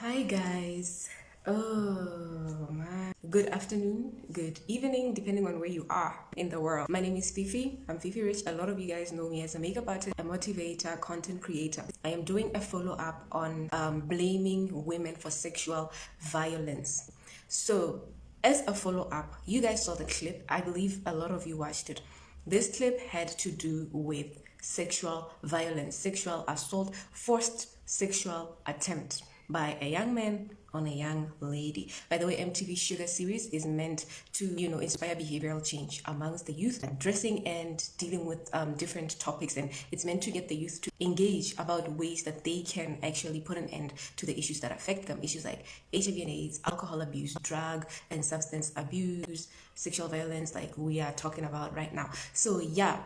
Hi guys. Oh man. Good afternoon, good evening, depending on where you are in the world. My name is Fifi. I'm FifiRich. A lot of you guys know me as a makeup artist, a motivator, content creator. I am doing a follow-up on blaming women for sexual violence. So as a follow-up, you guys saw the clip. I believe a lot of you watched it. This clip had to do with sexual violence, sexual assault, forced sexual attempt by a young man on a young lady. By the way, MTV Sugar series is meant to, inspire behavioral change amongst the youth, addressing and dealing with different topics, and it's meant to get the youth to engage about ways that they can actually put an end to the issues that affect them. Issues like HIV and AIDS, alcohol abuse, drug and substance abuse, sexual violence, like we are talking about right now. So yeah,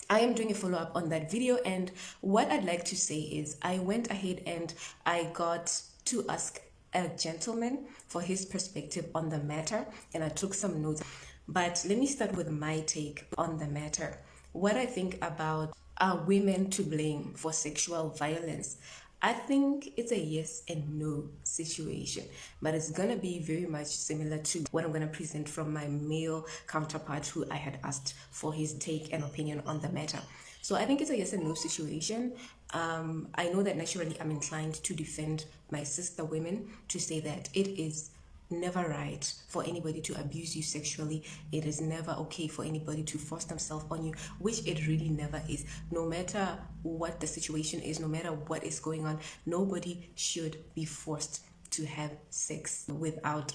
I am doing a follow-up on that video, and what I'd like to say is I went ahead and I got to ask a gentleman for his perspective on the matter, and I took some notes. But let me start with my take on the matter. What I think about are women to blame for sexual violence? I think it's a yes and no situation, but it's gonna be very much similar to what I'm gonna present from my male counterpart, who I had asked for his take and opinion on the matter. So I think it's a yes and no situation. I know that naturally I'm inclined to defend my sister women, to say that it is never right for anybody to abuse you sexually. It is never okay for anybody to force themselves on you, which it really never is. No matter what the situation is, no matter what is going on, nobody should be forced to have sex without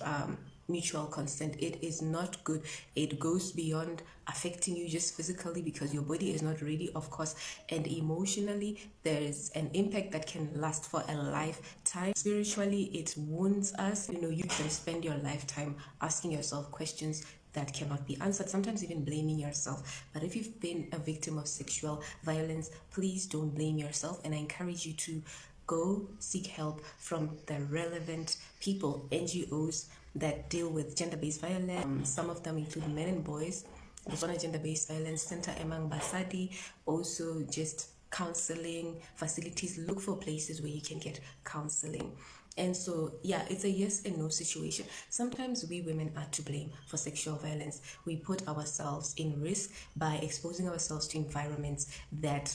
mutual consent. It is not good. It goes beyond affecting you just physically, because your body is not ready, of course, and emotionally there is an impact that can last for a lifetime. Spiritually, it wounds us. You can spend your lifetime asking yourself questions that cannot be answered, sometimes even blaming yourself. But if you've been a victim of sexual violence, please don't blame yourself, and I encourage you to go seek help from the relevant people, NGOs that deal with gender-based violence. Some of them include Men and Boys, the Zona Gender-Based Violence Center Emang Basadi, also just counseling facilities. Look for places where you can get counseling. And so, yeah, it's a yes and no situation. Sometimes we women are to blame for sexual violence. We put ourselves in risk by exposing ourselves to environments that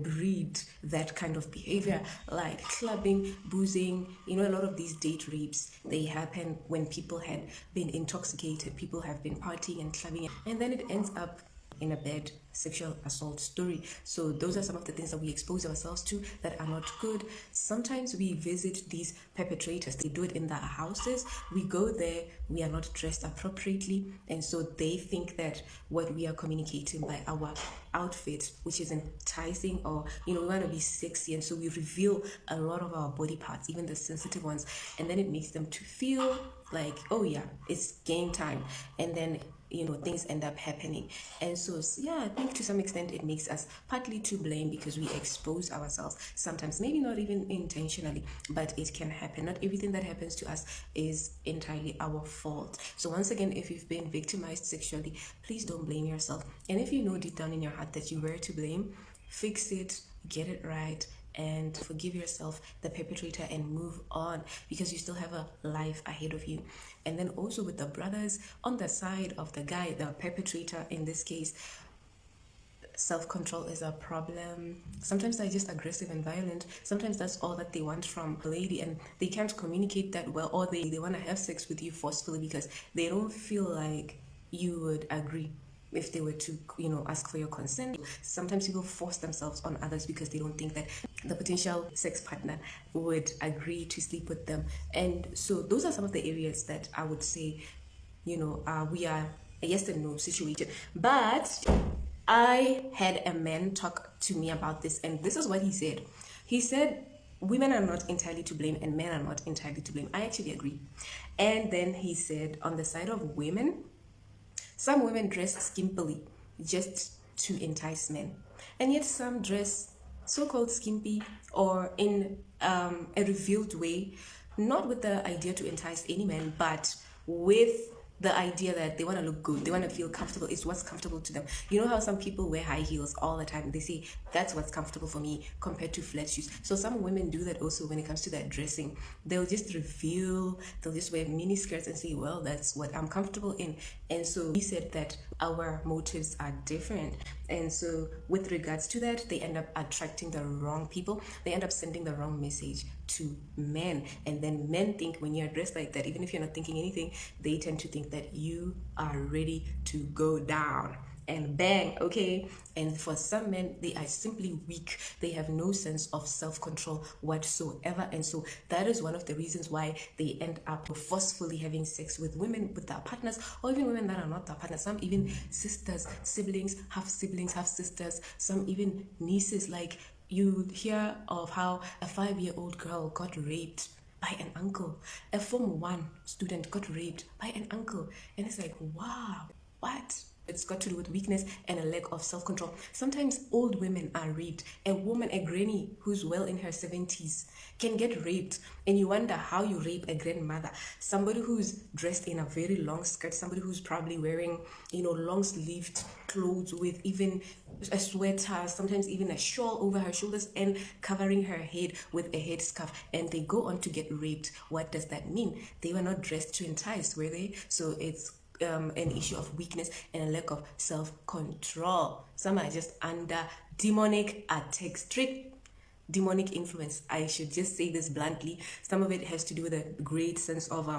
breed that kind of behavior, like clubbing, boozing. A lot of these date rapes, they happen when people had been intoxicated, people have been partying and clubbing, and then it ends up in a bad sexual assault story. So those are some of the things that we expose ourselves to that are not good. Sometimes we visit these perpetrators. They do it in their houses. We go there, we are not dressed appropriately, and so they think that what we are communicating by our outfit, which is enticing, or we want to be sexy, and so we reveal a lot of our body parts, even the sensitive ones, and then it makes them to feel like, oh yeah, it's game time, and then things end up happening. And so yeah, I think to some extent it makes us partly to blame, because we expose ourselves sometimes, maybe not even intentionally, but it can happen. Not everything that happens to us is entirely our fault. So once again, if you've been victimized sexually, please don't blame yourself. And if you know deep down in your heart that you were to blame, fix it, get it right, and forgive yourself, the perpetrator, and move on, because you still have a life ahead of you. And then also with the brothers, on the side of the guy, the perpetrator in this case, self-control is a problem. Sometimes they're just aggressive and violent. Sometimes that's all that they want from a lady, and they can't communicate that well, or they want to have sex with you forcefully because they don't feel like you would agree if they were to ask for your consent. Sometimes people force themselves on others because they don't think that the potential sex partner would agree to sleep with them. And so those are some of the areas that I would say we are a yes and no situation. But I had a man talk to me about this, and this is what he said. He said women are not entirely to blame and men are not entirely to blame. I actually agree. And then he said, on the side of women, some women dress skimpily just to entice men, and yet some dress so-called skimpy or in a revealed way, not with the idea to entice any man, but with the idea that they want to look good, they want to feel comfortable, is what's comfortable to them. You know how some people wear high heels all the time? They say that's what's comfortable for me compared to flat shoes. So some women do that also when it comes to their dressing. They'll just wear mini skirts and say, well, that's what I'm comfortable in. And so we said that our motives are different. And so with regards to that, they end up attracting the wrong people. They end up sending the wrong message to men. And then men think when you're dressed like that, even if you're not thinking anything, they tend to think that you are ready to go down and bang, okay? And for some men, they are simply weak. They have no sense of self-control whatsoever. And so that is one of the reasons why they end up forcefully having sex with women, with their partners, or even women that are not their partners. Some even sisters, siblings, half sisters, some even nieces. Like, you hear of how a 5-year-old girl got raped by an uncle. A Form 1 student got raped by an uncle. And it's like, wow, what? It's got to do with weakness and a lack of self-control. Sometimes old women are raped. A woman, a granny who's well in her 70s can get raped, and you wonder how you rape a grandmother. Somebody who's dressed in a very long skirt, somebody who's probably wearing, long-sleeved clothes with even a sweater, sometimes even a shawl over her shoulders, and covering her head with a headscarf, and they go on to get raped. What does that mean? They were not dressed to entice, were they? So it's an issue of weakness and a lack of self-control. Some are just under demonic attack, strict demonic influence. I should just say this bluntly. Some of it has to do with a great sense of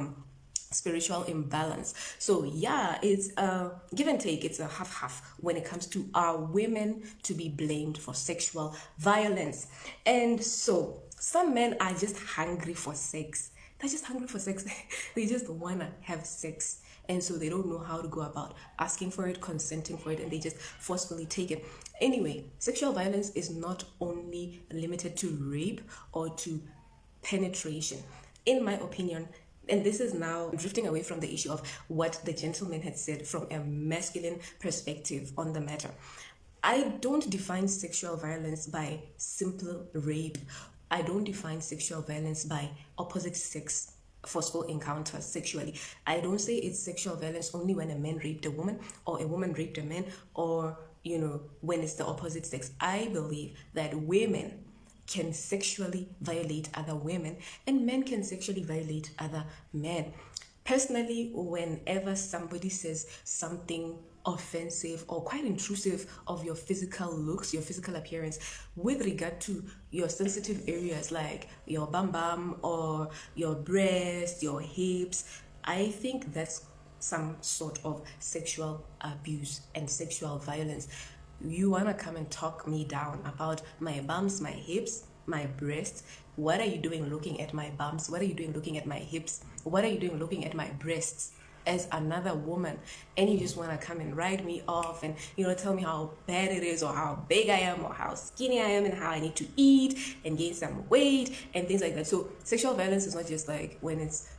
spiritual imbalance. So yeah, it's a give and take. It's a half when it comes to our women to be blamed for sexual violence. And so some men are just hungry for sex. They're just hungry for sex. They just want to have sex. And so they don't know how to go about asking for it, consenting for it, and they just forcefully take it. Anyway, sexual violence is not only limited to rape or to penetration. In my opinion, and this is now drifting away from the issue of what the gentleman had said from a masculine perspective on the matter. I don't define sexual violence by simple rape. I don't define sexual violence by opposite sex forceful encounters sexually. I don't say it's sexual violence only when a man raped a woman or a woman raped a man, or when it's the opposite sex. I believe that women can sexually violate other women and men can sexually violate other men. Personally, whenever somebody says something offensive or quite intrusive of your physical looks, your physical appearance, with regard to your sensitive areas like your bum bum or your breast, your hips, I think that's some sort of sexual abuse and sexual violence. You want to come and talk me down about my bums, my hips, my breasts? What are you doing looking at my bums? What are you doing looking at my hips? What are you doing looking at my breasts as another woman? And you just want to come and write me off and tell me how bad it is, or how big I am, or how skinny I am, and how I need to eat and gain some weight and things like that. So sexual violence is not just like when it's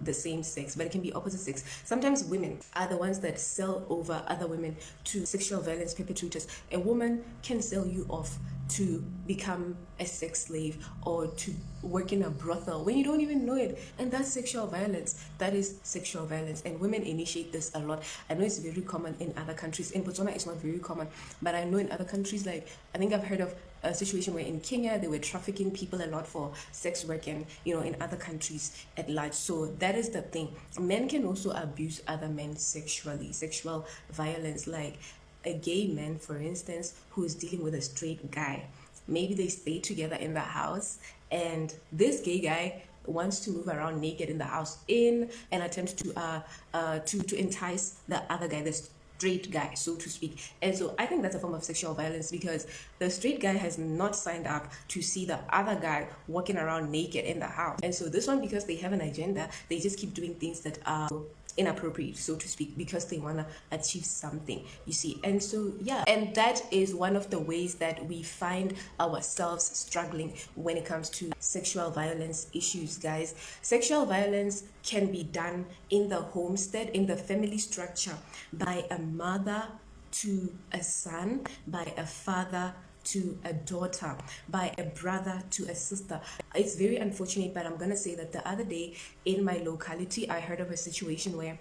the same sex, but it can be opposite sex. Sometimes women are the ones that sell over other women to sexual violence perpetrators. A woman can sell you off to become a sex slave or to work in a brothel when you don't even know it, and that's sexual violence. That is sexual violence, and women initiate this a lot. I know it's very common in other countries. In Botswana it's not very common, but I know in other countries, like I think I've heard of a situation where in Kenya they were trafficking people a lot for sex work, and in other countries at large. So that is the thing. Men can also abuse other men sexually. Sexual violence, like a gay man, for instance, who is dealing with a straight guy. Maybe they stay together in the house, and this gay guy wants to move around naked in the house in an attempt to entice the other guy, the straight guy, so to speak. And so I think that's a form of sexual violence, because the straight guy has not signed up to see the other guy walking around naked in the house. And so this one, because they have an agenda, they just keep doing things that are inappropriate, so to speak, because they want to achieve something, you see. And so yeah, and that is one of the ways that we find ourselves struggling when it comes to sexual violence issues, guys. Sexual violence can be done in the homestead, in the family structure, by a mother to a son, by a father to a daughter, by a brother to a sister. It's very unfortunate, but I'm gonna say that the other day in my locality I heard of a situation where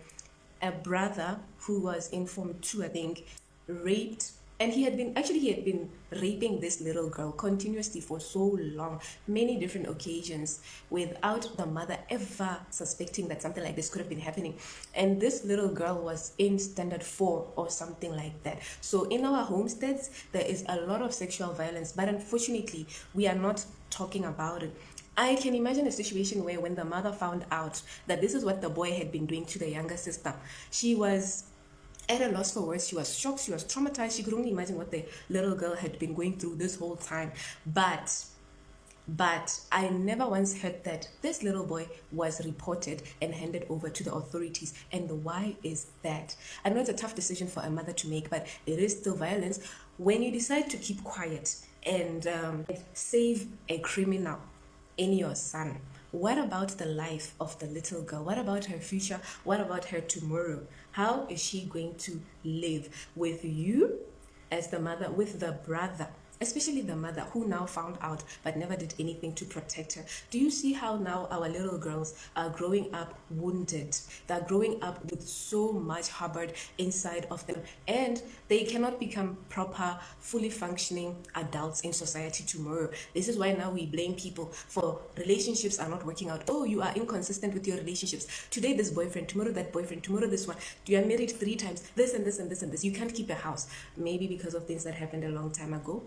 a brother who was in Form 2, I think, raped, and he had been raping this little girl continuously for so long, many different occasions, without the mother ever suspecting that something like this could have been happening. And this little girl was in standard 4 or something like that. So in our homesteads there is a lot of sexual violence, but unfortunately we are not talking about it. I can imagine a situation where when the mother found out that this is what the boy had been doing to the younger sister, she was at a loss for words. She was shocked, she was traumatized. She could only imagine what the little girl had been going through this whole time. But I never once heard that this little boy was reported and handed over to the authorities. And why is that? I know it's a tough decision for a mother to make, but it is still violence. When you decide to keep quiet and save a criminal in your son, what about the life of the little girl? What about her future? What about her tomorrow? How is she going to live with you as the mother, with the brother, especially the mother who now found out but never did anything to protect her? Do you see how now our little girls are growing up wounded? They're growing up with so much harbored inside of them, and they cannot become proper, fully functioning adults in society tomorrow. This is why now we blame people for relationships are not working out. Oh, you are inconsistent with your relationships. Today this boyfriend, tomorrow that boyfriend, tomorrow this one. You are married 3 times, this and this and this and this. You can't keep a house. Maybe because of things that happened a long time ago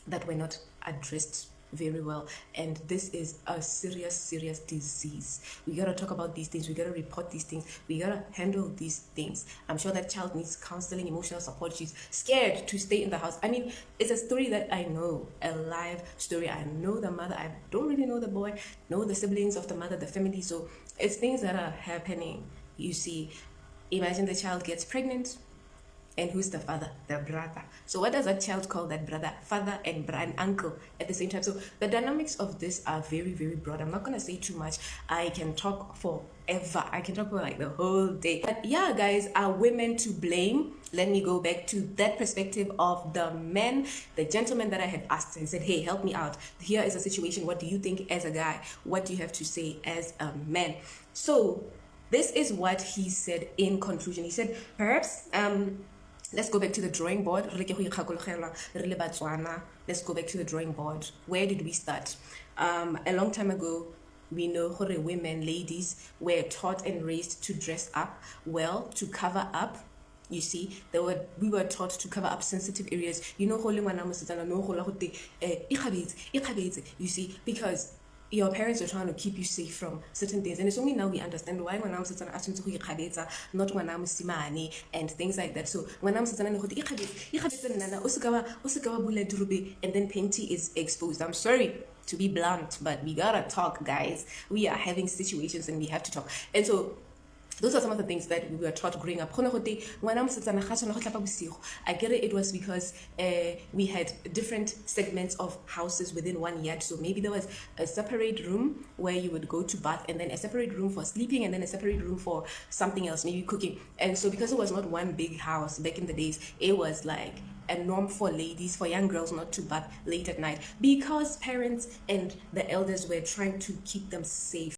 that were not addressed very well. And this is a serious disease. We gotta talk about these things. We gotta report these things. We gotta handle these things. I'm sure that child needs counseling, emotional support. She's scared to stay in the house. I mean, it's a story that I know, a live story. I know the mother. I don't really know the boy, know the siblings of the mother, the family. So it's things that are happening. You see, imagine the child gets pregnant. And who's the father? The brother. So what does that child call that brother? Father and uncle at the same time. So the dynamics of this are very broad. I'm not going to say too much. I can talk forever. I can talk for like the whole day. But yeah, guys, are women to blame? Let me go back to that perspective of the men, the gentleman that I had asked and said, hey, help me out. Here is a situation. What do you think as a guy? What do you have to say as a man? So this is what he said in conclusion. He said, perhaps, let's go back to the drawing board. Let's go back to the drawing board. Where did we start? A long time ago, we know that women, ladies, were taught and raised to dress up well, to cover up. You see, we were taught to cover up sensitive areas. You know, you see, because your parents are trying to keep you safe from certain things, and it's only now we understand why when I'm not when I'm simane and things like that. So when I'm and then panty is exposed. I'm sorry to be blunt, but we gotta talk, guys. We are having situations and we have to talk. And so those are some of the things that we were taught growing up. I get it, it was because we had different segments of houses within one yard. So maybe there was a separate room where you would go to bath, and then a separate room for sleeping, and then a separate room for something else, maybe cooking. And so because it was not one big house back in the days, it was like a norm for ladies, for young girls, not to bath late at night, because parents and the elders were trying to keep them safe.